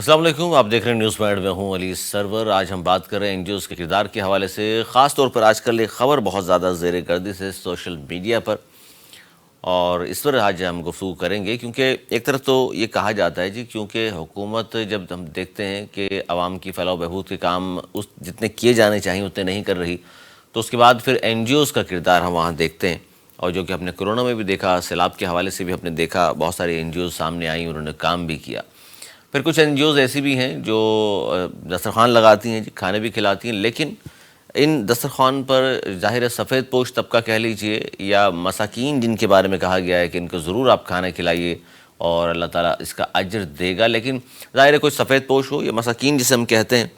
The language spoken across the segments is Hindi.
अस्सलाम वालेकुम, आप देख रहे हैं न्यूज़ पॉइंट में हूँ अली सरवर। आज हम बात कर रहे हैं एनजीओज़ के किरदार के हवाले से। ख़ास तौर पर आजकल एक ख़बर बहुत ज़्यादा ज़ेर गर्दिश है सोशल मीडिया पर, और इस पर आज हम गुफ्तगू करेंगे। क्योंकि एक तरफ तो ये कहा जाता है जी, क्योंकि हुकूमत जब हम देखते हैं कि आवाम की फलाह बहबूद के काम उस जितने किए जाने चाहिए उतने नहीं कर रही, तो उसके बाद फिर एनजीओज़ का किरदार हम वहाँ देखते हैं। और जो कि हमने कोरोना में भी देखा, सैलाब के हवाले से भी हमने देखा, बहुत सारी एनजीओज़ सामने आई, उन्होंने काम भी किया। फिर कुछ एनजीओज़ ऐसी भी हैं जो दस्तरखान लगाती हैं जी, खाने भी खिलाती हैं, लेकिन इन दस्तरखान पर ज़ाहिर है सफ़ेद पोश तबका कह लीजिए या मसाकीन जिनके बारे में कहा गया है कि इनको ज़रूर आप खाना खिलाइए और अल्लाह ताला इसका अजर देगा, लेकिन ज़ाहिर है कोई सफ़ेद पोश हो या मसाकीन जिसे हम कहते हैं,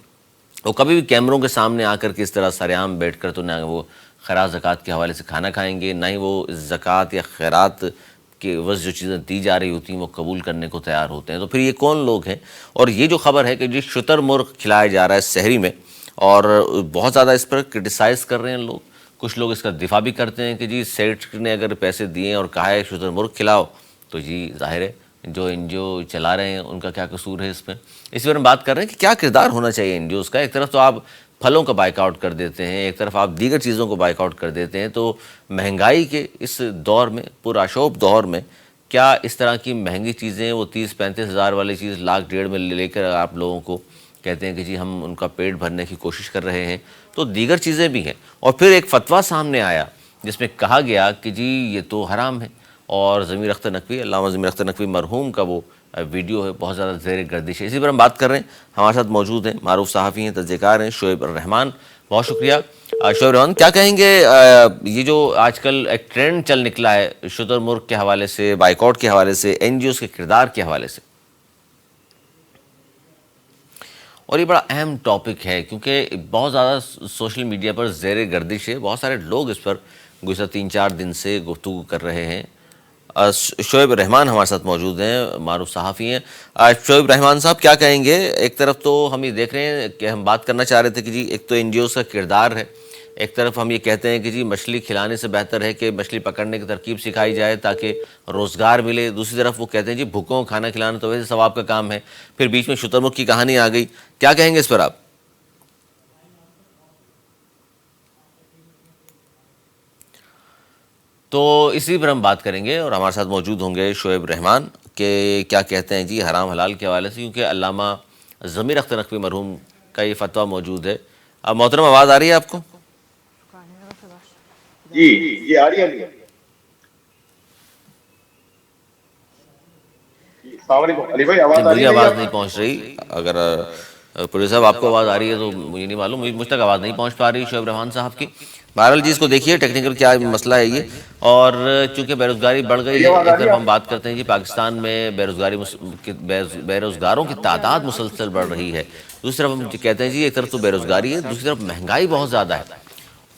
वो कभी भी कैमरों के सामने आकर के इस तरह सरेआम बैठ कर तो ना वो खैरात ज़कात के हवाले से खाना खाएंगे, ना ही वो ज़कात या खैरात के वज़ जो चीज़ें दी जा रही होती हैं वो कबूल करने को तैयार होते हैं। तो फिर ये कौन लोग हैं? और ये जो खबर है कि जी शुतुरमुर्ग खिलाया जा रहा है शहरी में, और बहुत ज़्यादा इस पर क्रिटिसाइज़ कर रहे हैं लोग। कुछ लोग इसका दिफा भी करते हैं कि जी सेठ ने अगर पैसे दिए और कहा है शुतुरमुर्ग खिलाओ, तो जी ज़ाहिर है जो एनजीओ चला रहे हैं उनका क्या कसूर है इसमें। इसी बारे में बात कर रहे हैं कि क्या किरदार होना चाहिए एनजीओज़ का। एक तरफ तो आप फलों का बाइकआउट कर देते हैं, एक तरफ आप दीगर चीज़ों को बाइकआउट कर देते हैं, तो महंगाई के इस दौर में, पुरअशोब दौर में, क्या इस तरह की महंगी चीज़ें, वो 30-35 हज़ार वाली चीज़ लाख डेढ़ में लेकर आप लोगों को कहते हैं कि जी हम उनका पेट भरने की कोशिश कर रहे हैं, तो दीगर चीज़ें भी हैं। और फिर एक फतवा सामने आया जिसमें कहा गया कि जी ये तो हराम है, और ज़मीर अख्तर नकवी, अल्लामा ज़मीर अख्तर नकवी मरहूम का वो वीडियो है, बहुत ज़्यादा ज़ेर गर्दिश है। इसी पर हम बात कर रहे हैं। हमारे साथ मौजूद हैं, मारूफ सहाफ़ी हैं, तज़्ज़ियेकार हैं, शोएब रहमान। बहुत शुक्रिया शोएब रहमान। क्या कहेंगे ये जो आजकल एक ट्रेंड चल निकला है शुतुरमुर्ग के हवाले से, बाइकआउट के हवाले से, एनजीओज़ के किरदार के हवाले से, और ये बड़ा अहम टॉपिक है क्योंकि बहुत ज़्यादा सोशल मीडिया पर ज़ेर गर्दिश है, बहुत सारे लोग इस पर गुज़िश्ता 3-4 दिन से गुफ्तगू कर रहे हैं। शोएब रहमान हमारे साथ मौजूद हैं, मारूफ सहाफ़ी हैं। शोएब रहमान साहब, क्या कहेंगे? एक तरफ तो हम ये देख रहे हैं कि हम बात करना चाह रहे थे कि जी एक तो एनजीओज़ का किरदार है, एक तरफ हम ये कहते हैं कि जी मछली खिलाने से बेहतर है कि मछली पकड़ने की तरकीब सिखाई जाए ताकि रोज़गार मिले। दूसरी तरफ वो कहते हैं जी भूखों को खाना खिलाना तो वैसे सवाब का काम है। फिर बीच में शुतुरमुर्ग की कहानी आ गई। क्या कहेंगे इस पर आप? तो इसी पर हम बात करेंगे और हमारे साथ मौजूद होंगे शोएब रहमान के क्या कहते हैं जी हराम हलाल के हवाले से, क्योंकि अल्लामा ज़मीर अख्तर नकवी मरहूम का ये फतवा मौजूद है। अब मोहतरम, आवाज़ आ रही है आपको? जी जी आ रही है। अस्सलाम वालेकुम अली भाई, जी आवाज आ रही मुझे है मेरी आवाज़ नहीं आपको? पहुंच रही। अगर पुलिस साहब आपको आवाज़ आ रही है तो मुझे नहीं मालूम, मुझ तक आवाज़ नहीं पहुंच पा रही शोएब रहमान साहब की। बहरहाल जी इसको देखिए टेक्निकल क्या मसला है ये। और चूँकि बेरोज़गारी बढ़ गई मेरी है, आवाज आ एक रही है तरफ हम आपको? बात करते हैं जी पाकिस्तान में बेरोज़गारों की तादाद मुसलसल बढ़ रही है, दूसरी तरफ हम कहते हैं जी एक तरफ तो बेरोज़गारी है, दूसरी तरफ महंगाई बहुत ज़्यादा है।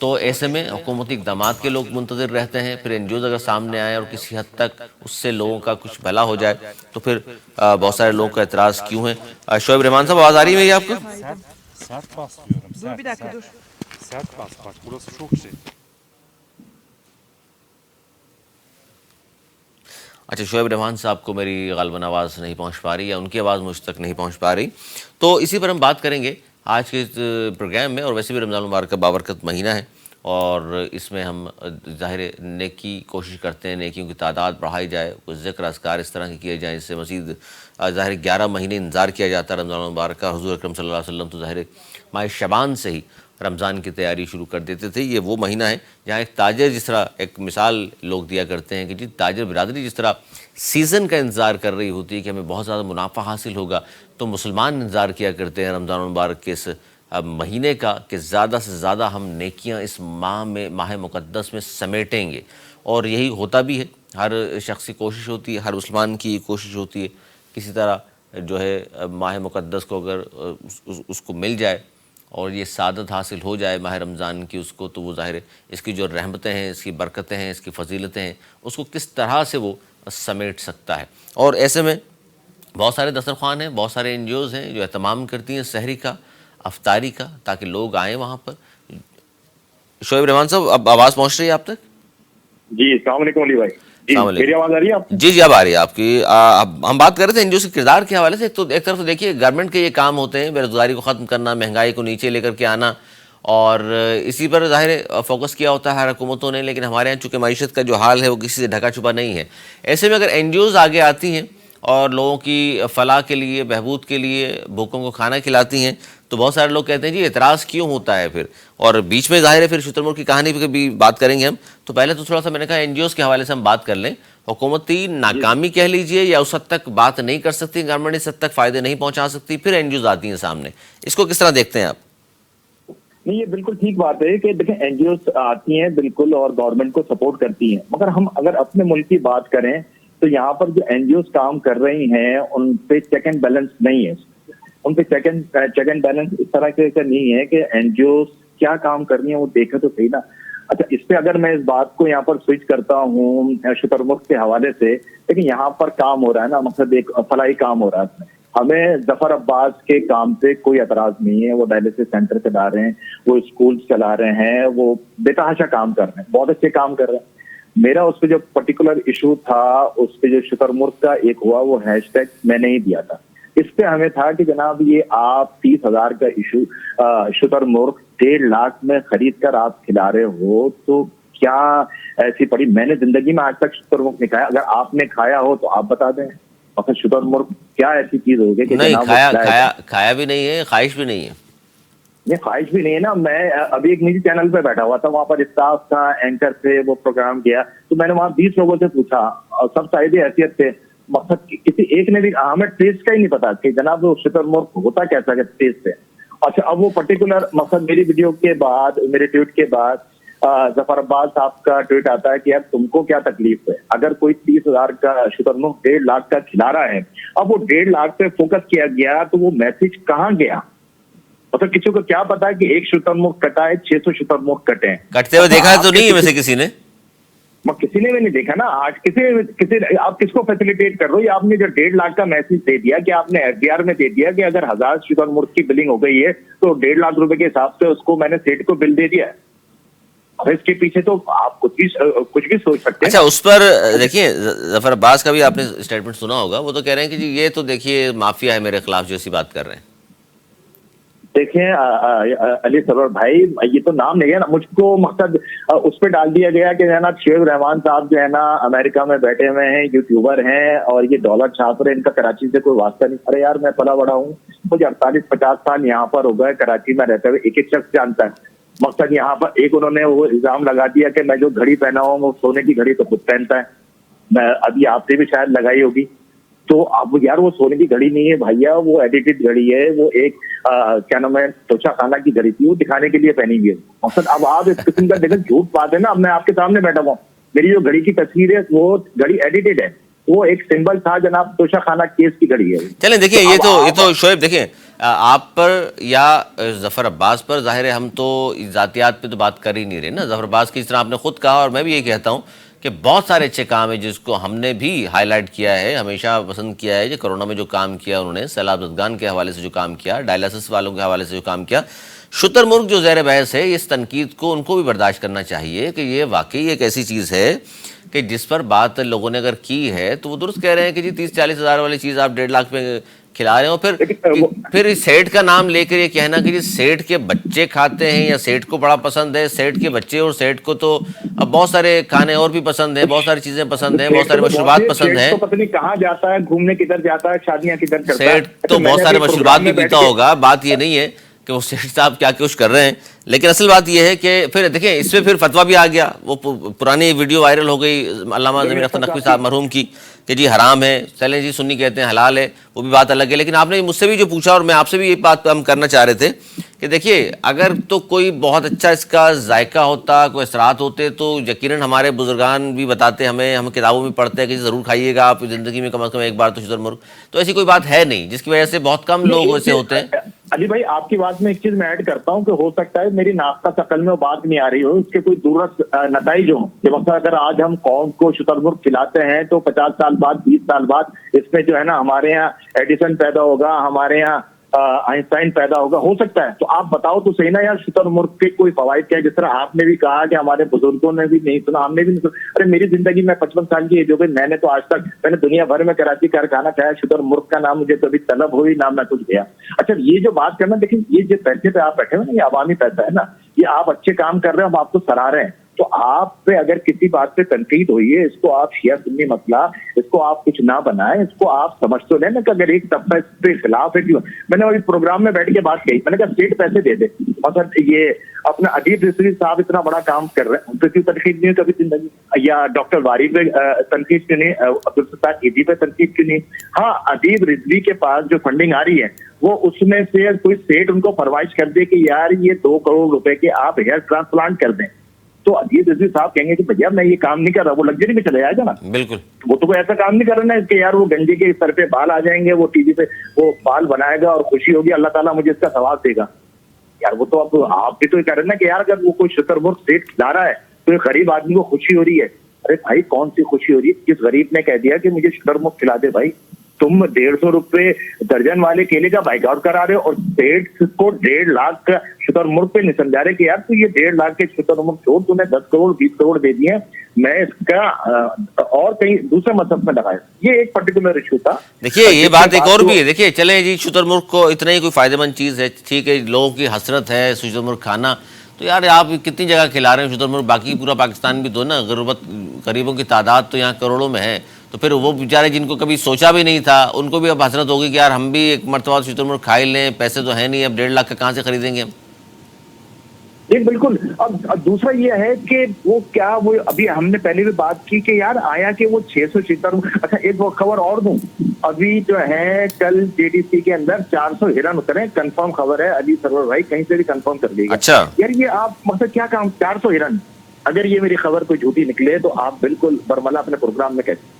तो ऐसे में हुकूमती इक़दामात के लोग मुंतज़िर रहते हैं, फिर एनजीओज़ अगर सामने आए और किसी हद तक उससे लोगों का कुछ भला हो जाए तो फिर बहुत सारे लोगों का एतराज़ क्यों है। शोएब रहमान साहब, आवाज़ आ रही है मेरी आपको? Sert, sert bas diyorum. Dur Sert, bir dakika sert. dur. Sert bas. Bak burası çok şey. अच्छा, शोएब रहमान साहब को मेरी ग़ालिबन आवाज़ नहीं पहुंच पा रही, या उनकी आवाज़ मुझ तक नहीं पहुंच पा रही। तो इसी पर हम बात करेंगे आज के इस प्रोग्राम में। और वैसे भी रमज़ान मुबारक का बाबरकत महीना है, और इसमें हम ज़ाहिर है नेकी कोशिश करते हैं, नेकियों की तादाद बढ़ाई जाए, कुछ ज़िक्र अज़कार इस तरह के किए जाएँ जिससे मज़ीद ज़ाहिर 11 महीने इंतज़ार किया जाता है रमज़ान मुबारक का। हुज़ूर अकरम सल्लल्लाहु अलैहि वसल्लम तो ज़ाहिर माह शबान से ही रमज़ान की तैयारी शुरू कर देते थे। ये वो महीना है जहाँ एक ताजर, जिस तरह एक मिसाल लोग दिया करते हैं कि जी ताजर बिरादरी जिस तरह सीज़न का इंतज़ार कर रही होती है कि हमें बहुत ज़्यादा मुनाफा हासिल होगा, तो मुसलमान इंतज़ार किया करते हैं रमज़ान मुबारक के इस महीने का कि ज़्यादा से ज़्यादा हम नेकियां इस माह मुक़द्दस में समेटेंगे। और यही होता भी है, हर शख्स की कोशिश होती है, हर मुसलमान की कोशिश होती है किसी तरह जो है माह मुक़द्दस को अगर उसको मिल जाए और ये सादत हासिल हो जाए माह रमज़ान की उसको, तो वो ज़ाहिर है इसकी जो रहमतें हैं, इसकी बरकतें हैं, इसकी फ़जीलतें हैं, उसको किस तरह से वो समेट सकता है। और ऐसे में बहुत सारे दस्तरखान हैं, बहुत सारे एनजीओज़ हैं जो एहतमाम करती हैं सहरी का, अफ्तारी का, ताकि लोग आएँ वहाँ पर। शोएब रहमान साहब, अब आवाज़ पहुँच रही है आप तक? जी अस्सलाम वालेकुम अली भाई। अस्सलाम वालेकुम। मेरी आवाज आ रही है आपको? जी जी, अब आ रही है आपकी। हम बात कर रहे थे एनजीओ के किरदार के हवाले से। एक तरफ तो देखिए गवर्नमेंट के ये काम होते हैं, बेरोजगारी को ख़त्म करना, महंगाई को नीचे लेकर के आना, और इसी पर ज़ाहिर है फोकस किया होता है हर हुकूमतों ने। लेकिन हमारे यहाँ चूँकि मईशत का जो हाल है वो किसी से ढका छुपा नहीं है। ऐसे में अगर एनजीओज़ आगे आती हैं और लोगों की फलाह के लिए, बहबूद के लिए, भूखों को खाना खिलाती हैं, तो बहुत सारे लोग कहते हैं जी एतराज़ क्यों होता है फिर। और बीच में ज़ाहिर है फिर शुतुरमुर्ग की कहानी पर भी बात करेंगे हम। तो पहले तो थोड़ा सा मैंने कहा एनजीओज़ के हवाले से हम बात कर लें। हुकूमती नाकामी कह लीजिए, या उस हद तक बात नहीं कर सकती गवर्नमेंट, इस हद तक फ़ायदे नहीं पहुँचा सकती, फिर एनजीओज़ आती हैं सामने। इसको किस तरह देखते हैं आप? नहीं, ये बिल्कुल ठीक बात है कि देखें एनजीओ आती हैं बिल्कुल और गवर्नमेंट को सपोर्ट करती हैं, मगर हम अगर अपने मुल्क की बात करें तो यहाँ पर जो एनजीओ काम कर रही हैं उन पे चेक एंड बैलेंस नहीं है। उन पे चेक एंड बैलेंस इस तरह के नहीं है कि एनजीओ क्या काम कर रही है वो देखे तो सही ना। अच्छा, इस पे अगर मैं इस बात को यहाँ पर स्विच करता हूँ शुतुरमुर्ग के हवाले से, लेकिन यहाँ पर काम हो रहा है ना, मतलब एक फलाई काम हो रहा है। हमें जफर अब्बास के काम से कोई एतराज नहीं है। वो डायलिसिस सेंटर चला रहे हैं, वो स्कूल चला रहे हैं, वो बेतहाशा काम कर रहे हैं, बहुत अच्छे काम कर रहे हैं। मेरा उस पर जो पर्टिकुलर इशू था, उस पर जो शुतुरमुर्ग का एक हुआ, वो हैशटैग मैंने ही दिया था। इस पे हमें था कि जनाब ये आप 30,000 का इशू शुतुरमुर्ग 1.5 लाख में खरीद कर आप खिला रहे हो, तो क्या ऐसी पड़ी? मैंने जिंदगी में आज तक शुतुरमुर्ग नहीं खाया। अगर आपने खाया हो तो आप बता दें। और फिर शुतुरमुर्ग क्या ऐसी चीज होगी कि नहीं, खाया भी नहीं है, ख्वाहिश भी नहीं है। ये ख्वाहिश भी नहीं है ना। मैं अभी एक निजी चैनल पे बैठा हुआ था, वहां पर स्टाफ था, एंकर थे, वो प्रोग्राम किया, तो मैंने वहां 20 लोगों से पूछा और सब साहिब हैसियत थे। मकसद किसी एक ने भी हमें टेस्ट का ही नहीं पता कि जनाब वो शुतुरमुर्ग होता कैसा है टेस्ट से। अच्छा, अब वो पर्टिकुलर मकसद मेरी वीडियो के बाद, मेरे ट्वीट के बाद जफर अब्बास साहब का ट्वीट आता है कि यार तुमको क्या तकलीफ है, अगर कोई 30,000 का शुतुरमुर्ग 1.5 लाख का खिला रहा है, अब वो 1.5 लाख पे फोकस किया गया, तो वो मैसेज कहाँ गया? मतलब किसी को क्या पता है कि एक शुतुरमुर्ग कटा है, 600 शुतुरमुर्ग कटे हैं। कटते हुए देखा है तो नहीं है वैसे किसी ने? किसी ने भी नहीं देखा ना। आज किसी आप किसको फैसिलिटेट कर रहे हो? ये आपने जो 1.5 लाख का मैसेज दे दिया कि आपने एफडीआर में दे दिया कि अगर 1000 शुतुरमुर्ग की बिलिंग हो गई है तो 1.5 लाख रुपए के हिसाब से उसको मैंने सेठ को बिल दे दिया है। और इसके पीछे तो आप कुछ भी सोच सकते हैं। अच्छा, उस पर देखिए जफर अब्बास का भी आपने स्टेटमेंट सुना होगा। वो तो कह रहे हैं कि जी ये तो देखिए माफिया है मेरे खिलाफ, जैसी बात कर रहे हैं। देखें अली सरवर भाई, ये तो नाम नहीं है ना, मुझको मकसद उस पर डाल दिया गया कि है ना शेख रहमान साहब जो है ना अमेरिका में बैठे हुए हैं, यूट्यूबर हैं और ये डॉलर छाप रहे हैं, इनका कराची से कोई वास्ता नहीं। अरे यार, मैं पला बड़ा हूँ, मुझे 48-50 साल यहाँ पर हो गए कराची में रहते हुए, एक एक शख्स जानता है। मकसद यहाँ पर एक उन्होंने वो इल्जाम लगा दिया कि मैं जो घड़ी पहना हूँ वो सोने की घड़ी तो खुद पहनता है। मैं अभी आपसे भी शायद लगाई होगी, तो अब यार वो सोने की घड़ी नहीं है भैया, वो एडिटेड घड़ी है। वो एक क्या नाम है, तोशा खाना की घड़ी थी, वो दिखाने के लिए पहनी हुई है। मकसद अब आप इस किस्म का देखें, झूठ बात है ना। अब मैं आपके सामने बैठा हुआ, मेरी जो घड़ी की तस्वीर है वो घड़ी एडिटेड है, वो एक सिंबल था जनाब तोशा खाना केस की घड़ी है। चलें देखिए, ये तो शोएब देखिए, आप पर या जफर अब्बास पर जाहिर है हम तो जातियात पे तो बात कर ही नहीं रहे ना। जफर अब्बास की तरह आपने खुद कहा, और मैं भी ये कहता हूँ कि बहुत सारे अच्छे काम है जिसको हमने भी हाईलाइट किया है, हमेशा पसंद किया है। जो कोरोना में जो काम किया उन्होंने, सैलाब ज़दगान के हवाले से जो काम किया, डायलिसिस वालों के हवाले से जो काम किया, शुतुरमुर्ग जो ज़ेर बहस है, इस तनकीद को उनको भी बर्दाश्त करना चाहिए कि ये वाकई एक ऐसी चीज़ है कि जिस पर बात लोगों ने अगर की है तो वो दुरुस्त कह रहे हैं कि जी 30-40 हज़ार वाली चीज़ आप 1.5 लाख पे खिला रहे हो। फिर इस सेठ का नाम लेकर ये कहना कि जी सेठ के बच्चे खाते हैं या सेठ को बड़ा पसंद है। सेठ के बच्चे और सेठ को तो अब बहुत सारे खाने और भी पसंद है, बहुत सारी चीजें पसंद है, बहुत सारे मशरूबात पसंद है। तो पता नहीं कहाँ जाता है, घूमने किधर जाता है, शादियां किधर करता है। सेठ तो बहुत सारे मशरूबात भी पीता होगा, बात ये नहीं है कि वो सेठ साहब क्या कुछ कर रहे हैं। लेकिन असल बात यह है कि फिर देखिए इसमें फिर फतवा भी आ गया। वो पुरानी वीडियो वायरल हो गई अल्लामा ज़मीर अख्तर नकवी साहब मरहूम की कि जी हराम है, चलें जी सुन्नी कहते हैं हलाल है, वो भी बात अलग है। लेकिन आपने मुझसे भी जो पूछा और मैं आपसे भी ये बात हम करना चाह रहे थे कि देखिए अगर तो कोई बहुत अच्छा इसका जायका होता, कोई असरात होते, तो यकीनन हमारे बुजुर्गान भी बताते हमें, हम किताबों में पढ़ते हैं कि ज़रूर खाइएगा आप ज़िंदगी में कम अज़ कम एक बार तो शुतुरमुर्ग। तो ऐसी कोई बात है नहीं, जिसकी वजह से बहुत कम लोग ऐसे होते हैं। अली भाई, आपकी बात में एक चीज मैं ऐड करता हूं कि हो सकता है मेरी नाश्ता शकल में वो बात नहीं आ रही हो, इसके कोई दूरस्थ नतीजे हो कि मतलब अगर आज हम कौम को शुतुरमुर्ग खिलाते हैं तो 50 साल बाद, 20 साल बाद इसमें जो है ना हमारे यहाँ एडिशन पैदा होगा, हमारे यहाँ आइंस्टाइन पैदा होगा, हो सकता है। तो आप बताओ तो सही ना यार, शुतुरमुर्ग के कोई फवाइद क्या है? जिस तरह आपने भी कहा कि हमारे बुजुर्गों ने भी नहीं सुना, हमने भी नहीं सुना। अरे मेरी जिंदगी में 55 साल की एज हो गई, मैंने तो आज तक मैंने दुनिया भर में कराची का खाना खाया, शुतुरमुर्ग का नाम मुझे कभी तलब हुई ना मैं कुछ गया। अच्छा ये जो बात करना, देखिए ये जो पैसे पे आप बैठे हो ना, ये अवामी पैसा है ना, ये आप अच्छे काम कर रहे हो, हम आपको सराह रहे हैं। तो आप पे अगर किसी बात पे तनकीद हुई है, इसको आप शिया सुन्नी मसला, इसको आप कुछ ना बनाएं, इसको आप समझ तो लें ना कि अगर एक तबका इस पे खिलाफ है। क्यों मैंने वही प्रोग्राम में बैठ के बात कही, मैंने कहा स्टेट पैसे दे दे। और ये अपना अदीब रिजवी साहब इतना बड़ा काम कर रहे हैं, उन पे क्यों तनकीद नहीं कभी जिंदगी? या डॉक्टर वारी पे तनकीद क्यों नहीं? अब्दुल सत्तार ईदी पे तनकीद क्यों नहीं? हाँ, अदीब रिजवी के पास जो फंडिंग आ रही है, वो उसमें से कोई स्टेट उनको फरमाइश कर दे कि यार ये 2 करोड़ रुपए के आप हेयर ट्रांसप्लांट कर दें, तो अजीत रिजवी साहब कहेंगे कि भैया मैं ये काम नहीं कर रहा, वो लग्जरी में चले जाएगा ना। बिल्कुल, वो तो कोई ऐसा काम नहीं कर रहा ना कि यार वो गंजे के सर पे बाल आ जाएंगे, वो टीवी पे वो बाल बनाएगा और खुशी होगी, अल्लाह ताला मुझे इसका सवाब देगा। यार वो तो अब आप भी तो कह रहे हैं ना कि यार अगर वो कोई शुतुरमुर्ग सेठ खिला रहा है तो एक गरीब आदमी को खुशी हो रही है। अरे भाई कौन सी खुशी हो रही है? किस गरीब ने कह दिया कि मुझे शुतुरमुर्ग खिला दे? भाई तुम 150 रुपए दर्जन वाले केले का बाइकआउट करा रहे हो और सेठ को 1.5 लाख का शुतुरमुर्ग पे नहीं समझा रहे कि यार तू ये 1.5 लाख के शुतुरमुर्ग छोड़, तूने 10 करोड़ 20 करोड़ दे दिए, मैं इसका और कहीं दूसरे मकसद में लगाया। ये एक पर्टिकुलर इशू था। देखिए ये बात एक और भी है। देखिए चले जी, शुतुरमुर्ग को इतना ही कोई फायदेमंद चीज़ है, ठीक है, लोगों की हसरत है शुतुरमुर्ग खाना, तो यार आप कितनी जगह खिला रहे हैं शुतुरमुर्ग? बाकी पूरा पाकिस्तान भी तो ना, गरीबों की तादाद तो यहाँ करोड़ों में है, तो फिर वो बेचारे जिनको कभी सोचा भी नहीं था, उनको भी अब हसरत होगी कि यार हम भी एक मरतबा शुतुरमुर्ग खा ही लें, पैसे तो है नहीं, अब 1.5 लाख का कहाँ से खरीदेंगे हम? जी बिल्कुल। अब दूसरा ये है कि वो क्या, वो अभी हमने पहले भी बात की कि यार आया कि वो 600 शुतुरमुर्ग। अच्छा एक वो खबर और दूं, अभी जो है कल जेडीसी के अंदर 400 हिरन उतरे, कंफर्म खबर है, अली सरवर भाई कहीं से भी कंफर्म कर लीजिए। अच्छा यार ये आप मतलब क्या काम, 400 हिरन, अगर ये मेरी खबर कोई झूठी निकले तो आप बिल्कुल बरमला अपने प्रोग्राम में कहते,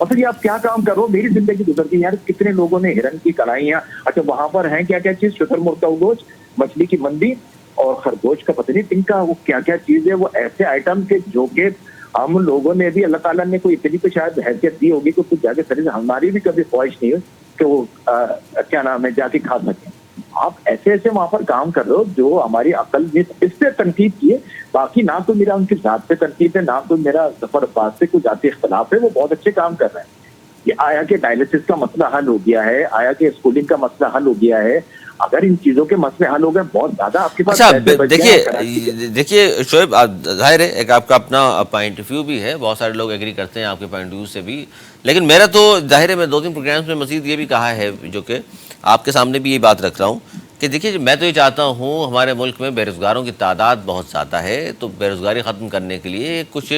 मतलब ये आप क्या काम कर रहे हो? मेरी जिंदगी गुजर गई यार, कितने लोगों ने हिरन की कढ़ाइयां, अच्छा वहां पर है क्या क्या चीज, शुतुरमुर्ग का गोश्त, मछली की मंदी और खरगोश का पता नहीं तिनका वो क्या क्या चीज है, वो ऐसे आइटम के जो के हम लोगों ने भी, अल्लाह ताला ने कोई इतनी तो शायद हैसियत दी होगी कि कुछ जाके शरीर, हमारी भी कभी ख्वाहिश नहीं है कि वो क्या नाम है जाके खा सके। आप ऐसे ऐसे वहां पर काम कर रहे हो जो हमारी अकल ने इस पे तनकीद की है। बाकी ना तो मेरा उनकी जात पे तनकीद है, ना तो मेरा जफर अब्बास से कोई जाती इख्तलाफ है, वो बहुत अच्छे काम कर रहे हैं। ये आया कि डायलिसिस का मसला हल हो गया है, आया कि स्कूलिंग का मसला हल हो गया है, अगर इन चीजों के मसले हल हो गए बहुत ज्यादा आपके पास। अच्छा देखिए शोएब, जाहिर है एक आपका अपना पॉइंट ऑफ व्यू भी है, बहुत सारे लोग एग्री करते हैं आपके पॉइंट ऑफ व्यू से भी, लेकिन मेरा तो जाहिर है मैं 2-3 प्रोग्राम्स में मजीद ये भी कहा है, जो कि आपके सामने भी ये बात रख रहा हूँ कि देखिए मैं तो ये चाहता हूँ, हमारे मुल्क में बेरोज़गारों की तादाद बहुत ज़्यादा है, तो बेरोज़गारी ख़त्म करने के लिए कुछ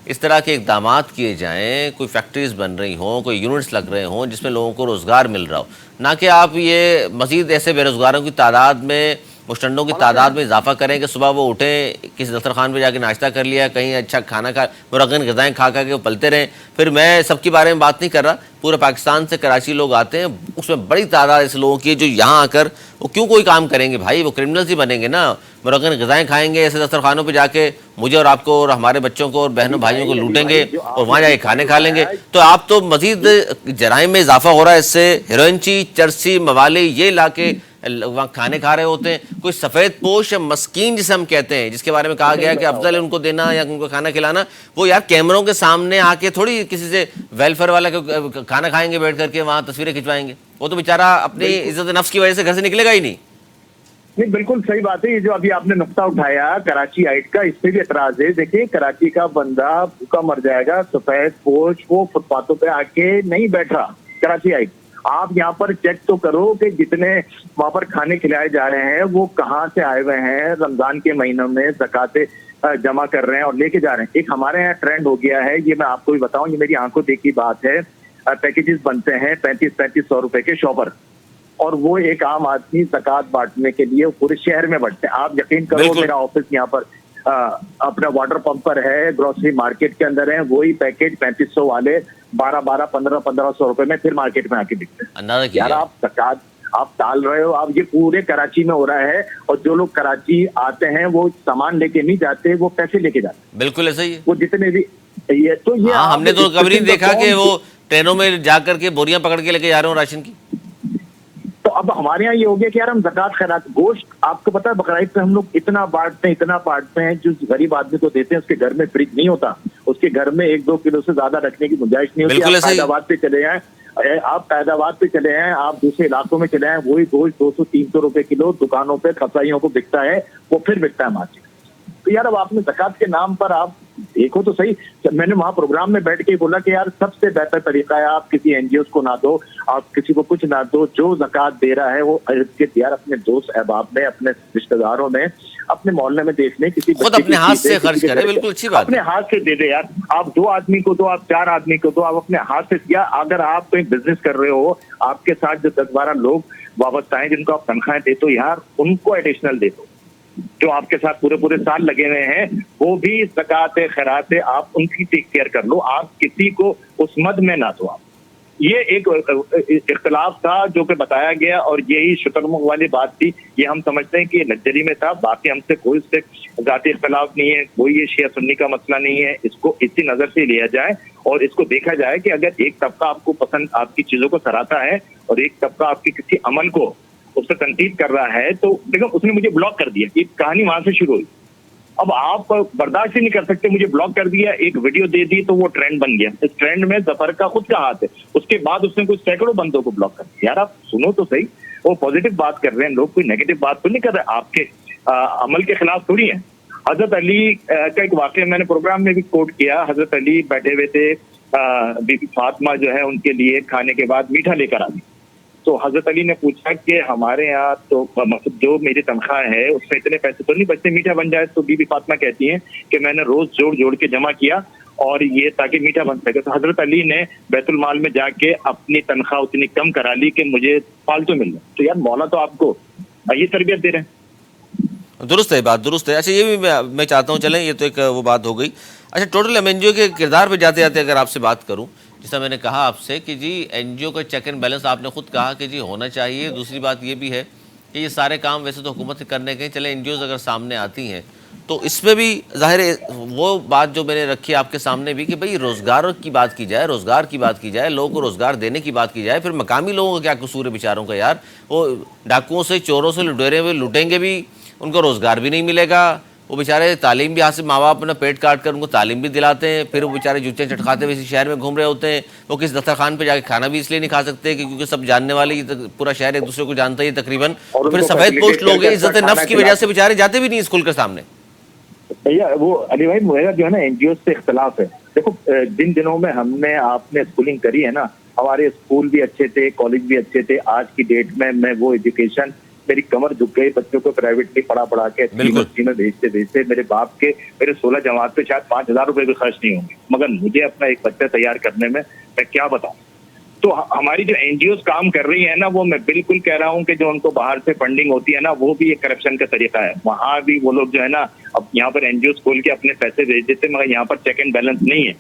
इस तरह के इक़दाम किए जाएँ, कोई फैक्ट्रीज़ बन रही हों, कोई यूनिट्स लग रहे हों जिसमें लोगों को रोज़गार मिल रहा हो, ना कि आप ये मज़ीद ऐसे बेरोज़गारों की तादाद में, मुस्टंडों की तादाद में इजाफा करें कि सुबह वो उठें, किसी दस्तरखान पे जाके नाश्ता कर लिया, कहीं अच्छा खाना खा, मुरगन ग़िज़ाएँ खा के वो पलते रहें। फिर मैं सबके बारे में बात नहीं कर रहा, पूरे पाकिस्तान से कराची लोग आते हैं, उसमें बड़ी तादाद ऐसे लोगों की है जो यहाँ आकर वो क्यों कोई काम करेंगे भाई, वो क्रिमिनल्स ही बनेंगे ना, मुरगन ग़िज़ाएँ खाएंगे, ऐसे दस्तरखानों पर जाके मुझे और आपको और हमारे बच्चों को और बहनों भाइयों को लूटेंगे और वहाँ जाके खाने खा लेंगे। तो आप तो मज़ीद जराइम में इजाफा हो रहा है इससे, हेरोइनची, चरसी, मवाली ये ला के वहाँ खाने खा रहे होते हैं। कोई सफ़ेद पोश या मस्कीन जिसे हम कहते हैं, जिसके बारे में कहा गया है कि अफजल है उनको देना या उनको खाना खिलाना, वो यार कैमरों के सामने आके थोड़ी किसी से वेलफेयर वाला खाना खाएंगे बैठ करके, वहाँ तस्वीरें खिंचवाएंगे। वो तो बेचारा अपनी इज्जत नफ्स की वजह से घर से निकलेगा ही नहीं। नहीं बिल्कुल सही बात है, ये जो अभी आपने नुक्ता उठाया कराची आइट का, इस पे भी एतराज है। देखिए कराची का बंदा भूखा मर जाएगा, सफेद पोश वो फुटपाथों पे आके नहीं बैठ रहा। कराची आइट आप यहाँ पर चेक तो करो कि जितने वहां पर खाने खिलाए जा रहे हैं वो कहाँ से आए हुए हैं, रमजान के महीनों में ज़काते जमा कर रहे हैं और लेके जा रहे हैं। एक हमारे यहाँ ट्रेंड हो गया है, ये मैं आपको भी बताऊं, ये मेरी आंखों देखी बात है, पैकेजेस बनते हैं 3500 रुपए के शॉपर, और वो एक आम आदमी ज़कात बांटने के लिए पूरे शहर में बांटते हैं। आप यकीन करो मेरा ऑफिस यहाँ पर अपना वाटर पंप पर है, ग्रोसरी मार्केट के अंदर है, वही पैकेट 3500 वाले 1200, 1500 रुपए में फिर मार्केट में आके बिकते हैं। यार आप ज़कात आप डाल रहे हो, आप ये पूरे कराची में हो रहा है, और जो लोग कराची आते हैं वो सामान लेके नहीं जाते, वो पैसे लेके जाते हैं। बिल्कुल ऐसा ही है वो जितने भी ये तो ये हमने तो कभी नहीं देखा कि वो ट्रेनों में जाकर के बोरियां पकड़ के लेके जा रहे हो राशन की। तो अब हमारे यहाँ ये हो गया कि यार हम ज़कात खैरात, गोश्त आपको पता है बकरा ईद पे हम लोग इतना बांटते हैं, जो गरीब आदमी को देते हैं उसके घर में फ्रिज नहीं होता, उसके घर में 1-2 किलो से ज्यादा रखने की गुंजाइश नहीं होती। आप फैदाबाद पे चले जाएं, आप दूसरे इलाकों में चले जाएं, वही गोश्त 200-300 रुपए किलो दुकानों पे कसाईयों को बिकता है, वो फिर बिकता है मार्केट। तो यार अब आपने ज़कात के नाम पर आप देखो तो सही, मैंने वहां प्रोग्राम में बैठ के बोला कि यार सबसे बेहतर तरीका है आप किसी एनजीओ को ना दो, आप किसी को कुछ ना दो, जो ज़कात दे रहा है वो यार अपने दोस्त अहबाब में, अपने रिश्तेदारों में, अपने मोहल्ले में देख लें, किसी खुद अपने हाथ से खर्च करें, बिल्कुल अच्छी बात, अपने हाथ से दे दे यार। आप 2 आदमी को दो, आप 4 आदमी को दो, आप अपने हाथ से, या अगर आप कोई बिजनेस कर रहे हो, आपके साथ जो 10-12 लोग वाबस्ता है जिनको आप तनख्वाहें देते हो यार, उनको एडिशनल दे दो, जो आपके साथ पूरे साल लगे हुए हैं, वो भी ज़कात खैरात है, आप उनकी टेक केयर कर लो, आप किसी को उस मद में ना दो। आप ये एक इख्तलाफ था जो कि बताया गया, और यही शुतरमुख वाली बात थी। ये हम समझते हैं कि ये लग्जरी में था, बाकी हमसे कोई उससे जाती इख्तलाफ नहीं है, कोई ये शिया सुन्नी का मसला नहीं है। इसको इसी नजर से लिया जाए और इसको देखा जाए कि अगर एक तबका आपको पसंद, आपकी चीजों को सराहता है, और एक तबका आपकी किसी अमल को उससे तनकीद कर रहा है, तो देखो उसने मुझे ब्लॉक कर दिया, ये कहानी वहां से शुरू हुई। अब आप बर्दाश्त ही नहीं कर सकते, मुझे ब्लॉक कर दिया, एक वीडियो दे दी तो वो ट्रेंड बन गया। इस ट्रेंड में जफर का खुद का हाथ है। उसके बाद उसने कुछ सैकड़ों बंदों को ब्लॉक कर दिया। यार आप सुनो तो सही, वो पॉजिटिव बात कर रहे हैं लोग, कोई नेगेटिव बात तो नहीं कर रहे, आपके अमल के खिलाफ थोड़ी है। हजरत अली का एक वाकया मैंने प्रोग्राम में भी कोट किया। हजरत अली बैठे हुए थे, बीबी फातिमा जो है उनके लिए खाने के बाद मीठा लेकर आ गई। तो हजरत अली ने पूछा कि हमारे यहाँ तो जो मेरी तनख्वाह है उसमें इतने पैसे तो नहीं बचते मीठा बन जाए। तो बीबी फातिमा कहती हैं कि मैंने रोज जोड़ के जमा किया और ये ताकि मीठा बन सके। तो हजरत अली ने बैतुल माल में जाके अपनी तनख्वाह उतनी कम करा ली कि मुझे फालतू मिल जाए। तो यार मौला तो आपको ये तरबियत दे रहे हैं। दुरुस्त है, बात दुरुस्त है। अच्छा ये भी मैं चाहता हूँ, चलें ये तो एक वो बात हो गई। अच्छा टोटल एनजीओ के किरदार पे जाते जाते अगर आपसे बात करूँ, जैसा मैंने कहा आपसे कि जी एनजीओ का चेक एंड बैलेंस आपने खुद कहा कि जी होना चाहिए। दूसरी बात ये भी है कि ये सारे काम वैसे तो हुकूमत के करने के, चले एनजीओ अगर सामने आती हैं तो इसमें भी जाहिर है वो बात जो मैंने रखी आपके सामने भी कि भाई रोज़गार की बात की जाए, रोज़गार की बात की जाए, लोगों को रोज़गार देने की बात की जाए। फिर मकामी लोगों का क्या कसूर है बेचारों का यार? वो डाकुओं से, चोरों से लुटेरे हुए लुटेंगे भी, उनको रोज़गार भी नहीं मिलेगा। वो बेचारे तालीम भी हाथ से, माँ बाप अपना पेट काट कर उनको तालीम भी दिलाते हैं, फिर वो बेचारे जूते चटकाते हुए इसी शहर में घूम रहे होते हैं। वो किस दस्तरखान पे जाके खाना भी इसलिए नहीं खा सकते कि क्योंकि सब जानने वाले, पूरा शहर एक दूसरे को जानता ही तकरीबन। और फिर सफेद पोस्ट लोग इज्जत नफ्स की वजह से बेचारे जाते भी नहीं स्कूल के सामने। भैया वो अली भाई मेरा जो है ना एनजीओ से इख्तलाफ है। देखो जिन दिनों में हमने आपने स्कूलिंग करी है ना, हमारे स्कूल भी अच्छे थे, कॉलेज भी अच्छे थे। आज की डेट में मैं वो एजुकेशन, मेरी कमर झुक गई बच्चों को प्राइवेटली पढ़ा के यूनिवर्सिटी में भेजते मेरे बाप के, मेरे 16 जमात पे शायद 5,000 रुपए भी खर्च नहीं होंगे, मगर मुझे अपना एक बच्चा तैयार करने में मैं क्या बताऊं। तो हमारी जो एनजीओ काम कर रही है ना, वो मैं बिल्कुल कह रहा हूं कि जो उनको बाहर से फंडिंग होती है ना, वो भी एक करप्शन का तरीका है। वहां भी वो लोग जो है ना, अब यहाँ पर एनजीओ खोल के अपने पैसे भेज देते, मगर यहाँ पर चेक एंड बैलेंस नहीं है।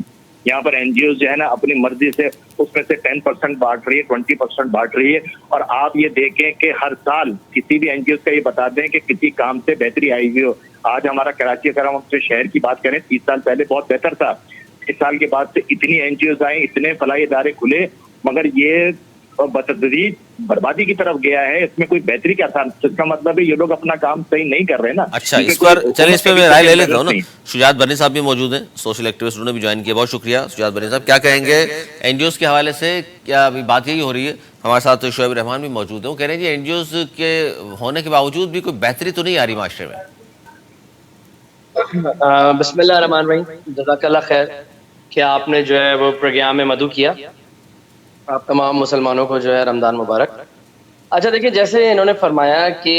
यहाँ पर एनजीओ जो है ना अपनी मर्जी से उसमें से 10% बांट रही है, 20% बांट रही है। और आप ये देखें कि हर साल किसी भी एनजीओ का ये बता दें कि किसी काम से बेहतरी आई हुई हो। आज हमारा कराची, अगर हम अपने शहर की बात करें, 30 साल पहले बहुत बेहतर था। 30 साल के बाद से इतनी एनजीओ आए, इतने फलाही इदारे खुले, मगर ये बतदरीज बर्बादी की तरफ गया है। इसमें कोई बेहतरी क्या था? इसका मतलब है ये लोग अपना काम सही नहीं कर रहे ना। अच्छा इस पर चलिए, इस पर मैं राय ले लेता हूँ ना। शुजात बनी साहब भी मौजूद हैं, सोशल एक्टिविस्ट, उन्होंने भी ज्वाइन किया। बहुत शुक्रिया शुजात बनी साहब। क्या कहेंगे एनजीओ के हवाले से? क्या अभी बात यही हो रही है? हमारे साथ शोएब रहमान भी मौजूद है। वो कह रहे हैं जी एनजीओ के होने के बावजूद भी कोई बेहतरी तो नहीं आ रही माशरे में। बिस्मिल्लाह रहमान रहीम, जज़ाकल्लाह खैर कि आपने जो है वो प्रोग्राम में मदु किया। आप तमाम मुसलमानों को जो है रमज़ान मुबारक। अच्छा देखिए, जैसे इन्होंने फरमाया कि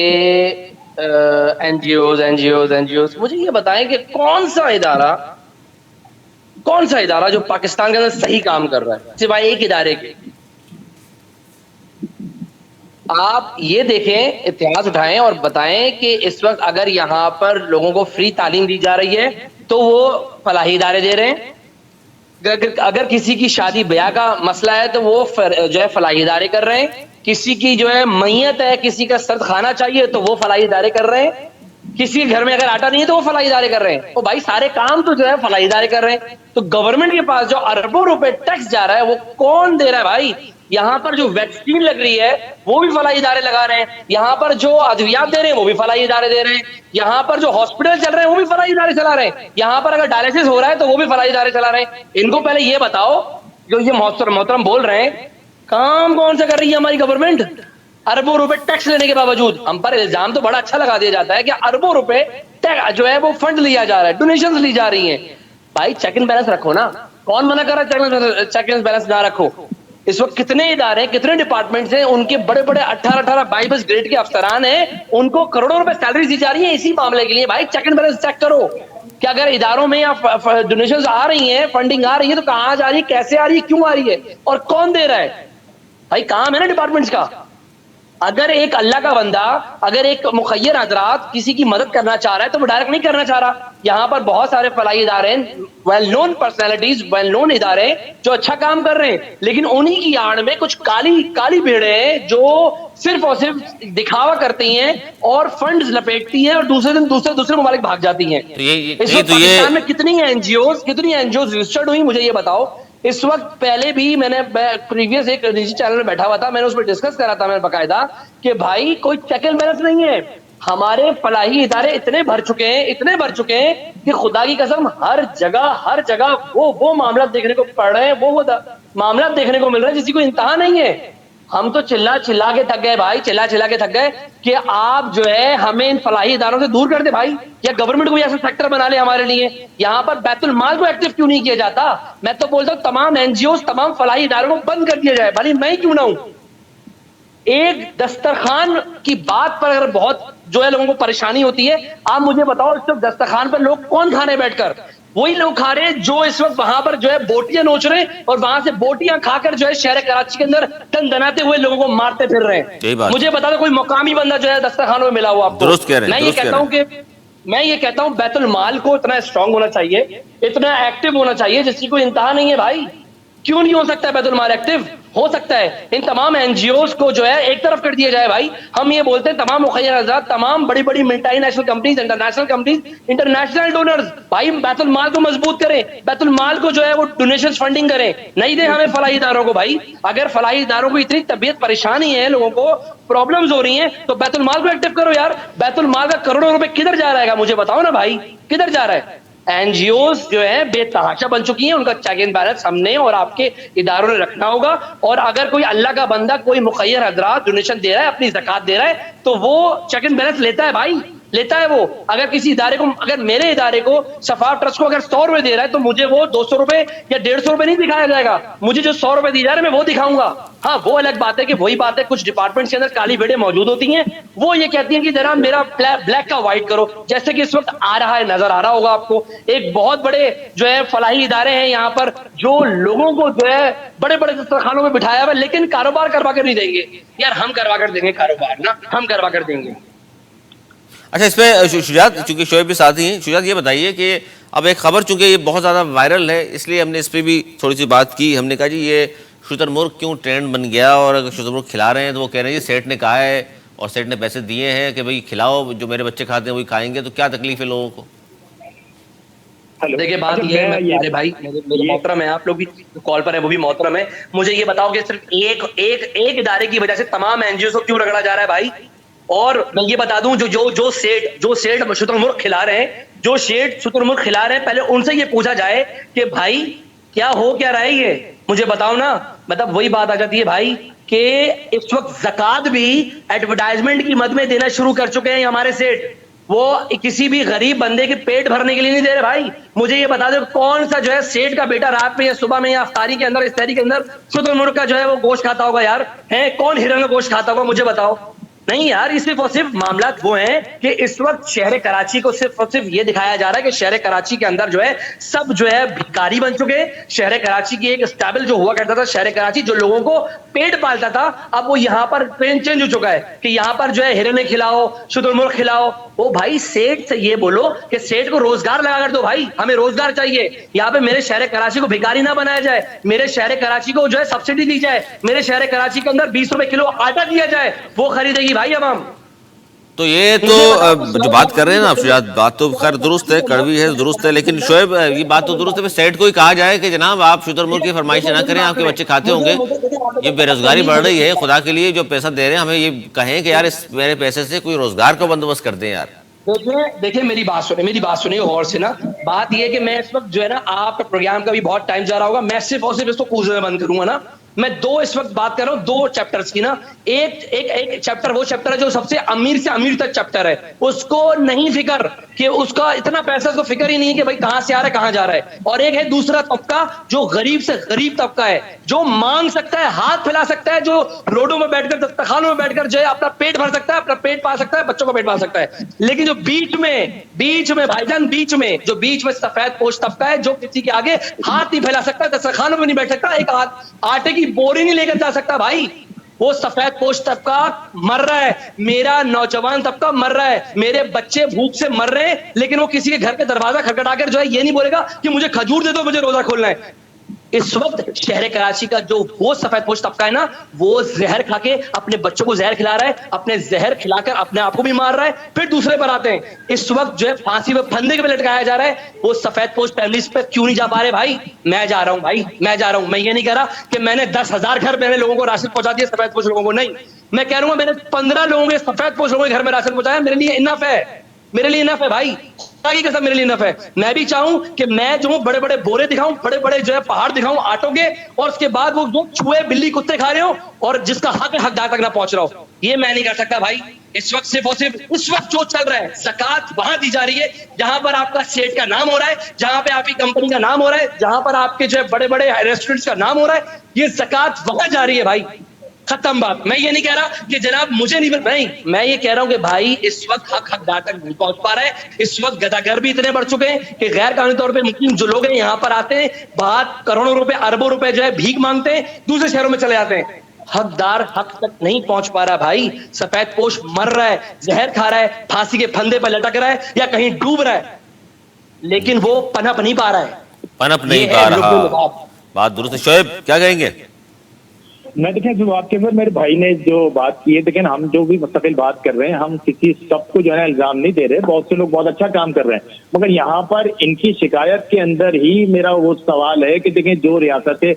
एनजीओज, मुझे ये बताएं कि कौन सा इदारा जो पाकिस्तान के अंदर सही काम कर रहा है सिवाय एक इदारे के। आप ये देखें, इतिहास उठाएं और बताएं कि इस वक्त अगर यहाँ पर लोगों को फ्री तालीम दी जा रही है तो वो फलाही इदारे दे रहे हैं। अगर किसी की शादी ब्याह का मसला है तो वो जो है फलाही इदारे कर रहे हैं। किसी की जो है मैयत है, किसी का सर्द खाना चाहिए तो वो फलाही इदारे कर रहे हैं। किसी के घर में अगर आटा नहीं है तो वो फलाही इदारे कर रहे हैं। तो भाई सारे काम तो जो है फलाही इदारे कर रहे हैं। तो गवर्नमेंट के पास जो अरबों रुपए टैक्स जा रहा है वो कौन दे रहा है भाई? यहाँ पर जो वैक्सीन लग रही है वो भी फलाही इदारे लगा रहे हैं, यहाँ पर जो अद्वियात दे रहे हैं वो भी फलाही इदारे दे रहे हैं, यहाँ पर जो हॉस्पिटल चल रहे हैं वो भी फलाही इदारे चला रहे हैं, यहाँ पर अगर डायलिसिस हो रहा है तो वो भी फलाही इदारे चला रहे हैं। इनको पहले ये बताओ, जो ये मोहतरम बोल रहे हैं, काम कौन सा कर रही है हमारी गवर्नमेंट? अरबों रुपए टैक्स लेने के बावजूद हम पर इल्जाम तो बड़ा अच्छा लगा दिया जाता है कि अरबों रुपए जो है वो फंड लिया जा रहा है, डोनेशंस ली जा रही हैं। भाई चेक एंड बैलेंस रखो ना, कौन मना कर रहा है चेक एंड बैलेंस ना रखो? इस वक्त कितने इदारे, कितने डिपार्टमेंट्स हैं, उनके बड़े बड़े 18-18, 22 ग्रेड के अफसरान हैं, उनको करोड़ों रुपए सैलरी दी जा रही है इसी मामले के लिए। भाई चेक एंड बैलेंस चेक करो कि अगर इदारों में या डोनेशंस आ रही हैं, फंडिंग आ रही है तो कहां जा रही है, कैसे आ रही है, क्यों आ रही है और कौन दे रहा है? भाई काम है ना डिपार्टमेंट्स का। अगर एक अल्लाह का बंदा, अगर एक मुखय्यर हजरात किसी की मदद करना चाह रहा है तो वो डायरेक्ट नहीं करना चाह रहा। यहाँ पर बहुत सारे फलाही इदारे हैं, well known personalities, well known इदारे जो अच्छा काम कर रहे हैं, लेकिन उन्हीं की आड़ में कुछ काली भीड़ें हैं जो सिर्फ और सिर्फ दिखावा करती हैं और फंड्स लपेटती हैं और दूसरे दिन दूसरे ममालिक भाग जाती हैं। इस वक्त पाकिस्तान में कितनी एनजीओज रजिस्टर्ड हुई, मुझे ये बताओ। इस वक्त पहले भी मैंने प्रीवियस एक निजी चैनल में बैठा हुआ था, मैंने उसमें डिस्कस करा था मैंने बकायदा कि भाई कोई चेक एंड बैलेंस नहीं है। हमारे फलाही इदारे इतने भर चुके हैं कि खुदा की कसम हर जगह वो मामला देखने को पड़ रहे हैं, वो मामला देखने को मिल रहा है जिसकी कोई इंतहा नहीं है। हम तो चिल्ला के थक गए भाई, चिल्ला के थक गए कि आप जो है हमें इन फलाही इदारों से दूर कर दे भाई, या गवर्नमेंट को ऐसा सेक्टर बना ले हमारे लिए। यहाँ पर बैतुल माल को एक्टिव क्यों नहीं किया जाता? मैं तो बोलता हूँ तमाम एनजीओ, तमाम फलाही इदारों को बंद कर दिया जाए, भले मैं क्यों ना हूं। एक दस्तरखान की बात पर अगर बहुत जो है लोगों को परेशानी होती है, आप मुझे बताओ इस वक्त दस्तरखान पर लोग कौन खाने बैठकर? वही लोग खा रहे हैं जो इस वक्त वहां पर जो है बोटियां नोच रहे हैं और वहां से बोटियां खाकर जो है शहर कराची के अंदर दनाते हुए लोगों को मारते फिर रहे हैं। मुझे बता दो कोई मुकामी बंदा जो है दस्तरखानों में मिला हुआ आपको? दुरुस्त कह रहे हैं, मैं ये कहता हूं बैतुल माल को इतना स्ट्रांग होना चाहिए, इतना एक्टिव होना चाहिए जिसकी कोई इंतहा नहीं है भाई। क्यों नहीं हो सकता है बैतुल माल एक्टिव? हो सकता है। इन तमाम एनजीओज को जो है एक तरफ कर दिया जाए भाई। हम ये बोलते हैं तमाम मुखय्यर हज़रात, तमाम बड़ी बड़ी multinational companies, international companies, international donors, भाई बैतुल माल को मजबूत करें, बैतुल माल को जो है वो डोनेशन फंडिंग करें, नहीं दे हमें फलाही इदारों को। भाई अगर फलाही इदारों को इतनी तबीयत परेशानी है, लोगों को प्रॉब्लम्स हो रही हैं, तो बैतुल माल को एक्टिव करो यार। बैतुल माल का करोड़ों रुपए किधर जा रहा है मुझे बताओ ना भाई, किधर जा रहा है? एनजीओज जो है बेतहाशा बन चुकी हैं, उनका चेक एंड बैलेंस हमने और आपके इदारों ने रखना होगा। और अगर कोई अल्लाह का बंदा, कोई मुखय्यर हजरात डोनेशन दे रहा है, अपनी ज़कात दे रहा है, तो वो चेक एंड बैलेंस लेता है भाई, लेता है वो। अगर किसी इदारे को, अगर मेरे इदारे को शफाफ ट्रस्ट को अगर 100 रुपए दे रहा है तो मुझे वो 200 रुपए या 150 रुपए नहीं दिखाया जाएगा, मुझे जो 100 रुपए दिए जा रहे हैं मैं वो दिखाऊंगा। हाँ, वो अलग बात है कि वही बात है कुछ डिपार्टमेंट्स के अंदर काली भेड़ें मौजूद होती हैं, वो ये कहती हैं कि जरा मेरा ब्लैक का व्हाइट करो, जैसे कि इस वक्त आ रहा है, नजर आ रहा होगा आपको। एक बहुत बड़े जो है फलाही इदारे हैं यहाँ पर जो लोगों को जो है बड़े बड़े दस्तरखानों में बिठाया हुआ, लेकिन कारोबार करवा कर नहीं देंगे। यार हम करवा कर देंगे कारोबार ना, हम करवा कर देंगे। अच्छा, इसमें शुजात, चूंकि शोएब भी साथ ही हैं, शुजात ये बताइए कि अब एक खबर चूंकि ये बहुत ज़्यादा वायरल है, इसलिए हमने इस पर भी थोड़ी सी बात की। हमने कहा जी ये शुतुरमुर्ग क्यों ट्रेंड बन गया, और अगर शुतुरमुर्ग खिला रहे हैं तो वो कह रहे हैं जी सेठ ने कहा है और सेठ ने पैसे दिए हैं कि भाई खिलाओ, जो मेरे बच्चे खाते हैं वही खाएंगे, तो क्या तकलीफ है लोगों को? देखिए बात ये है मेरे भाई, मेरे मोहतरम है, आप लोग भी कॉल पर है वो भी मोहतरम है, मुझे ये बताओ कि सिर्फ एक इदारे की वजह से तमाम एनजीओ को क्यों रगड़ा जा रहा है भाई? और मैं ये बता दूं जो सेठ शुतुरमुर्ग खिला रहे हैं, जो सेठ शुतुरमुर्ग खिला रहे हैं, पहले उनसे ये पूछा जाए कि भाई क्या हो क्या रहा है ये, मुझे बताओ ना। मतलब वही बात आ जाती है भाई कि इस वक्त ज़कात भी एडवर्टाइजमेंट की मद में देना शुरू कर चुके हैं हमारे सेठ। वो किसी भी गरीब बंदे के पेट भरने के लिए नहीं दे रहे भाई। मुझे ये बता दो कौन सा जो है सेठ का बेटा रात में या सुबह में या अफ्तारी के अंदर, इफ्तारी के अंदर शुतुरमुर्ग का जो है वो गोश्त खाता होगा यार? है कौन हिरन का गोश्त खाता होगा, मुझे बताओ। नहीं यार, ये सिर्फ और सिर्फ मामला वो हैं कि इस वक्त शहर कराची को सिर्फ और सिर्फ ये दिखाया जा रहा है कि शहर कराची के अंदर जो है सब जो है भिखारी बन चुके हैं। शहर कराची की एक स्टेबल जो हुआ करता था, शहर कराची जो लोगों को पेट पालता था, अब वो यहाँ पर ट्रेंड चेंज हो चुका है कि यहाँ पर जो है हिरने खिलाओ, शुतुरमुर्ग खिलाओ। ओ भाई सेठ से ये बोलो कि सेठ को रोजगार लगा कर दो भाई, हमें रोजगार चाहिए। यहाँ पे मेरे शहर कराची को भिखारी ना बनाया जाए, मेरे शहर कराची को जो है सब्सिडी दी जाए, मेरे शहर कराची के अंदर 20 रुपए किलो आटा दिया जाए, वो खरीदेगी भाई आवाम। तो ये तो जो बात कर रहे हैं ना आप शुजात, बात तो खैर दुरुस्त है, कड़वी है, दुरुस्त है, लेकिन शोएब ये बात तो दुरुस्त है, सेठ को ही कहा जाए कि जनाब आप शुतुरमुर्ग की फरमाइश ना करें, आपके बच्चे खाते होंगे, ये बेरोजगारी बढ़ रही है, खुदा के लिए जो पैसा दे रहे हैं हमें ये कहें कि यार इस मेरे पैसे से कोई रोजगार का बंदोबस्त कर दें यार। देखिए मेरी बात सुनिए गौर से ना। बात ये है कि मैं इस वक्त जो है ना, आपका प्रोग्राम का भी बहुत टाइम जा रहा होगा, मैं सिर्फ और सिर्फ इसको कूदना बंद करूंगा ना। मैं दो इस वक्त बात कर रहा हूँ, दो चैप्टर्स की ना। एक चैप्टर वो चैप्टर है जो सबसे अमीर से अमीर तक चैप्टर है, उसको नहीं फिक्र कि उसका इतना पैसा, उसको फिक्र ही नहीं है कि भाई कहां से आ रहा है कहां जा रहा है। और एक है दूसरा तबका जो गरीब से गरीब तबका है, जो मांग सकता है, हाथ फैला सकता है, जो रोडों में बैठकर, दस्तरखानों में बैठकर जो है अपना पेट भर सकता है, अपना पेट पाल सकता है, बच्चों का पेट पाल सकता है। लेकिन जो बीच में भाईजान, बीच में सफेद पोश तबका है, जो किसी के आगे हाथ नहीं फैला सकता, दस्तरखानों में नहीं बैठ सकता, एक आटे की बोरी नहीं लेकर जा सकता भाई। वो सफेद पोश तबका मर रहा है, मेरा नौजवान तबका मर रहा है, मेरे बच्चे भूख से मर रहे हैं, लेकिन वो किसी के घर के दरवाजा खटखटाकर जो है ये नहीं बोलेगा कि मुझे खजूर दे दो, मुझे रोजा खोलना है। इस वक्त शहर कराची का जो वो सफेद पोश तबका है ना, वो जहर खा के अपने बच्चों को जहर खिला रहा है, अपने जहर खिलाकर अपने आप को भी मार रहा है, फिर दूसरे पर आते हैं। इस वक्त जो है फांसी पे फंदे पे लटकाया जा रहा है, वो सफेद पोश फैमिलीज पे क्यों नहीं जा पा रहे भाई? मैं जा रहा हूं भाई, मैं जा रहा हूं। मैं ये नहीं कह रहा कि मैंने 10,000 घर मैंने लोगों को राशन पहुंचा दिया, सफेद पोश लोगों को नहीं। मैं कह रहा हूं मैंने 15 लोगों के, सफेद पोश लोगों के घर में राशन पहुंचाया, मेरे लिए इनफ है, मेरे लिए इनफ है भाई, की कसम मेरे लिए इनफ है। मैं भी चाहूं कि मैं जो बड़े बड़े बोरे दिखाऊं, बड़े बड़े जो है पहाड़ दिखाऊं आटों के, और उसके बाद वो जो चूहे बिल्ली कुत्ते खा रहे हो और जिसका हक हकदार तक ना पहुंच रहा हो, ये मैं नहीं कर सकता भाई। इस वक्त सिर्फ और सिर्फ इस वक्त जो चल रहा है, ज़कात वहां दी जा रही है जहां पर आपका सेठ का नाम हो रहा है, जहां पे आपकी कंपनी का नाम हो रहा है, जहां पर आपके जो है बड़े बड़े रेस्टोरेंट्स का नाम हो रहा है, ये ज़कात वहां जा रही है भाई। खत्म बात। मैं ये नहीं कह रहा कि जनाब मुझे नहीं, मैं ये कह रहा हूं कि भाई इस वक्त हक हकदार तक नहीं पहुंच पा रहा है। इस वक्त गदागर भी इतने बढ़ चुके हैं कि गैर कानूनी तौर पे मुस्लिम जो लोग हैं यहाँ पर आते हैं, बात करोड़ों रुपए अरबों रुपए जो है भीख मांगते हैं, दूसरे शहरों में चले जाते हैं। हकदार हक तक नहीं पहुंच पा रहा भाई। सफेद पोश मर रहा है, जहर खा रहा है, फांसी के फंदे पर लटक रहा है या कहीं डूब रहा है, लेकिन वो पनप नहीं पा रहा है, पनप नहीं पा रहा। बात दुरुस्त। शोएब क्या कहेंगे? मैं देखें जो आपके ऊपर मेरे भाई ने जो बात की है, देखें हम जो भी मुस्तकिल बात कर रहे हैं, हम किसी सबको जो है इल्जाम नहीं दे रहे, बहुत से लोग बहुत अच्छा काम कर रहे हैं, मगर यहाँ पर इनकी शिकायत के अंदर ही मेरा वो सवाल है कि देखें जो रियासतें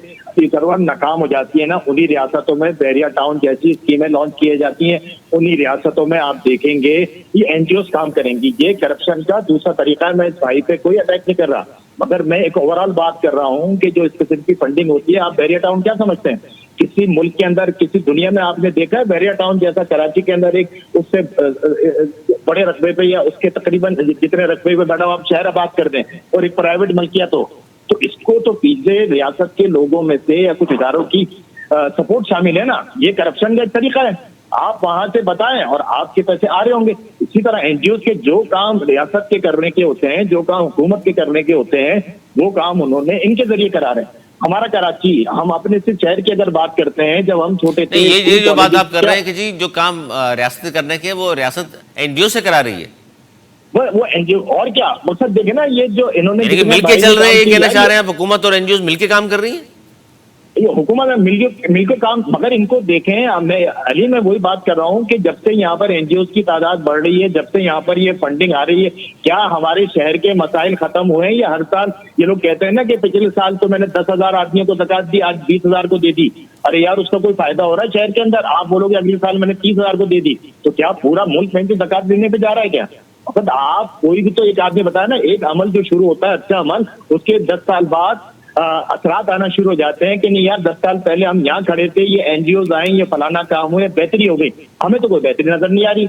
नाकाम हो जाती है ना, उन्हीं रियासतों में बैरिया टाउन जैसी स्कीमें लॉन्च की जाती हैं, उन्हीं रियासतों में आप देखेंगे ये एनजीओस काम करेंगी। ये करप्शन का दूसरा तरीका है। मैं इस भाई पे कोई अटैक नहीं कर रहा, मगर मैं एक ओवरऑल बात कर रहा हूँ कि जो इस किस्म की फंडिंग होती है, आप बैरिया टाउन क्या समझते हैं? किसी मुल्क के अंदर, किसी दुनिया में आपने देखा है बैरिया टाउन जैसा कराची के अंदर एक उससे बड़े रकबे पे या उसके तकरीबन जितने रकबे पे बैठा आप शहर आबाद कर दें और एक प्राइवेट मल्कियत हो, तो इसको तो पीछे रियासत के लोगों में से या कुछ इदारों की सपोर्ट शामिल है ना। ये करप्शन का एक तरीका है। आप वहां से बताएं और आपके पैसे आ रहे होंगे। इसी तरह एनजीओ के जो काम रियासत के करने के होते हैं, जो काम हुकूमत के करने के होते हैं, वो काम उन्होंने इनके जरिए करा रहे हैं। हमारा कराची, हम अपने से शहर की अगर बात करते हैं, जब हम छोटे थे, ये जो बात आप कर रहे हैं कि जी जो काम रियासत करने के वो रियासत एनजीओ से करा रही है, वो एनजीओ और क्या मकसद देखे ना, ये जो इन्होंने मिलके चल रहे हैं, ये कहना चाह रहे हैं आप हुकूमत और एनजीओ मिलके काम कर रही है? ये हुकूमत मिलकर काम, मगर इनको देखें, मैं अली में वही बात कर रहा हूँ कि जब से यहाँ पर एनजीओ की तादाद बढ़ रही है, जब से यहाँ पर ये फंडिंग आ रही है, क्या हमारे शहर के मसाइल खत्म हुए हैं? या हर साल ये लोग कहते हैं ना कि पिछले साल तो मैंने 10,000 आदमियों को ज़कात दी, आज 20,000 को दे दी। अरे यार उसका कोई फायदा हो रहा है शहर के अंदर? आप बोलोगे अगले साल मैंने 30,000 को दे दी, तो क्या पूरा मुल्क में ज़कात देने पे जा रहा है क्या? मतलब आप कोई भी तो एक आदमी बताया ना, एक अमल जो शुरू होता है अच्छा अमल, उसके 10 साल बाद असरात आना शुरू हो जाते हैं कि नहीं यार 10 साल पहले हम यहाँ खड़े थे, ये एनजीओ आए, ये फलाना काम हुए, बेहतरी हो गई। हमें तो कोई बेहतरी नजर नहीं आ रही।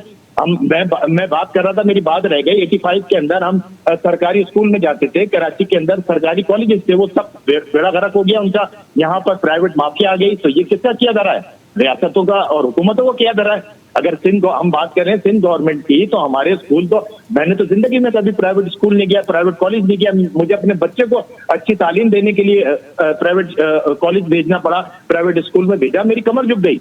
मैं बात कर रहा था, मेरी बात रह गई। 85 के अंदर हम सरकारी स्कूल में जाते थे, कराची के अंदर सरकारी कॉलेजेस थे, वो सब बेड़ा गर्क हो गया उनका। यहाँ पर प्राइवेट माफिया आ गई। तो ये किसका किया जा रहा है? रियासतों का और हुकूमतों को किया जा रहा है। अगर सिंध को हम बात करें, सिंध गवर्नमेंट की, तो हमारे स्कूल तो, मैंने तो जिंदगी में कभी प्राइवेट स्कूल नहीं गया, प्राइवेट कॉलेज नहीं गया। मुझे अपने बच्चे को अच्छी तालीम देने के लिए प्राइवेट कॉलेज भेजना पड़ा, प्राइवेट स्कूल में भेजा, मेरी कमर झुक गई।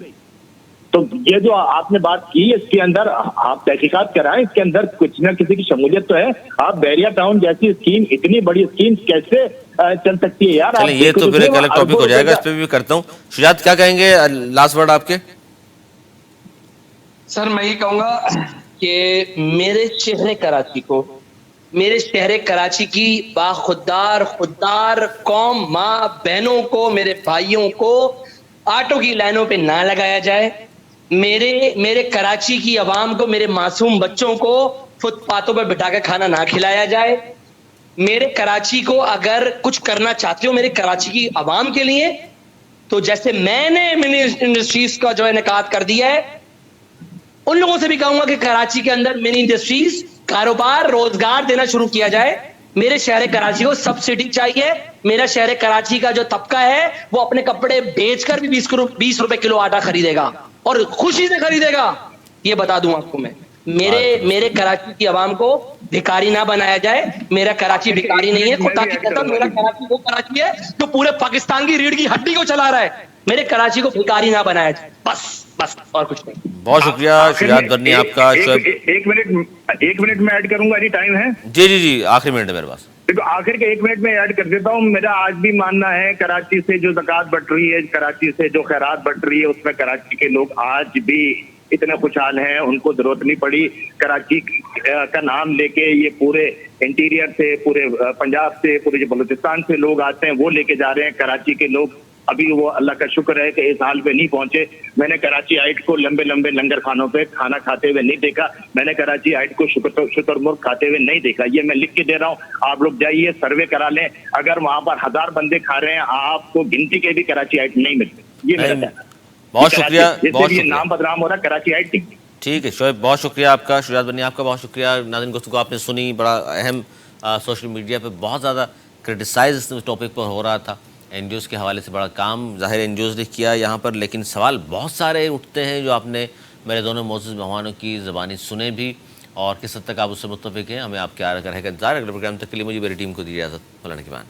तो ये जो आपने बात की, इसके अंदर आप तहकीकात कराएं, इसके अंदर कुछ ना किसी की शमूलियत तो है। आप बैरिया टाउन जैसी स्कीम, इतनी बड़ी स्कीम कैसे चल सकती है यार? ये तो फिर एक अलग टॉपिक हो जाएगा, इस पर भी करता हूँ। शुजात क्या कहेंगे, लास्ट वर्ड आपके? सर मैं ये कहूंगा कि मेरे शहर कराची की खुददार कौम, माँ बहनों को, मेरे भाइयों को ऑटो की लाइनों पे ना लगाया जाए। मेरे कराची की आवाम को, मेरे मासूम बच्चों को फुटपाथों पर बिठा के खाना ना खिलाया जाए। मेरे कराची को अगर कुछ करना चाहते हो मेरे कराची की आवाम के लिए, तो जैसे मैंने मिनी इंडस्ट्रीज का जो इनेकाद कर दिया है, उन लोगों से भी कहूंगा कि कराची के अंदर मिनी इंडस्ट्रीज, कारोबार, रोजगार देना शुरू किया जाए। मेरे शहर कराची को सब्सिडी चाहिए। मेरा शहर कराची का जो तबका है वो अपने कपड़े बेचकर भी 20 रुपए किलो आटा खरीदेगा और खुशी से खरीदेगा। ये बता दूं आपको मैं, मेरे कराची की आवाम को भिखारी ना बनाया जाए। मेरा कराची भिखारी नहीं है, खुदा की कसम, मेरा कराची वो कराची है जो पूरे पाकिस्तान की रीढ़ की हड्डी को चला रहा है। मेरे कराची को भिखारी ना बनाया जाए, बस और कुछ नहीं। बहुत शुक्रिया शुजात बरनी आपका। एक मिनट में ऐड करूंगा, यदि टाइम है। जी, आखिरी मिनट है मेरे पास। देखो, आखिर के 1 मिनट में ऐड कर देता हूँ। मेरा आज भी मानना है, कराची से जो ज़कात बट रही है, कराची से जो खैरात बट रही है, उसमें कराची के लोग आज भी इतने खुशहाल हैं। उनको जरूरत नहीं पड़ी कराची का नाम लेके। ये पूरे इंटीरियर से, पूरे पंजाब से, पूरे जो बलूचिस्तान से लोग आते हैं वो लेके जा रहे हैं। कराची के लोग अभी वो अल्लाह का शुक्र है कि इस हाल पे नहीं पहुंचे। मैंने कराची आइट को लंबे लंबे लंगर खानों पे खाना खाते हुए नहीं देखा। मैंने कराची आइट को शुतुरमुर्ग खाते हुए नहीं देखा। ये मैं लिख के दे रहा हूँ, आप लोग जाइए सर्वे करा लें। अगर वहां पर 1000 बंदे खा रहे हैं, आपको गिनती के भी कराची आइट नहीं मिलते। ये मेरा बहुत शुक्रिया। ये नाम बदनाम हो रहा कराची आइट। ठीक है शोएब, बहुत शुक्रिया आपका। शुजात बरनी आपका बहुत शुक्रिया। नाज़रीन, गुफ्तगू आपने सुनी, बड़ा अहम सोशल मीडिया पे बहुत ज़्यादा क्रिटिसाइज इस टॉपिक पर हो रहा था। एनजीओज़ के हवाले से बड़ा काम ज़ाहिर एनजीओज़ ने किया यहाँ पर, लेकिन सवाल बहुत सारे उठते हैं जो आपने मेरे दोनों मौजूद मेहमानों की ज़बानी सुने भी, और किस हद तक आप उससे मुत्तफ़िक़ हैं, हमें आपके आगे रहेगा इंतज़ार। अगले प्रोग्राम तक के लिए मुझे मेरी टीम को दी इजाज़त। मौलाना के बाद।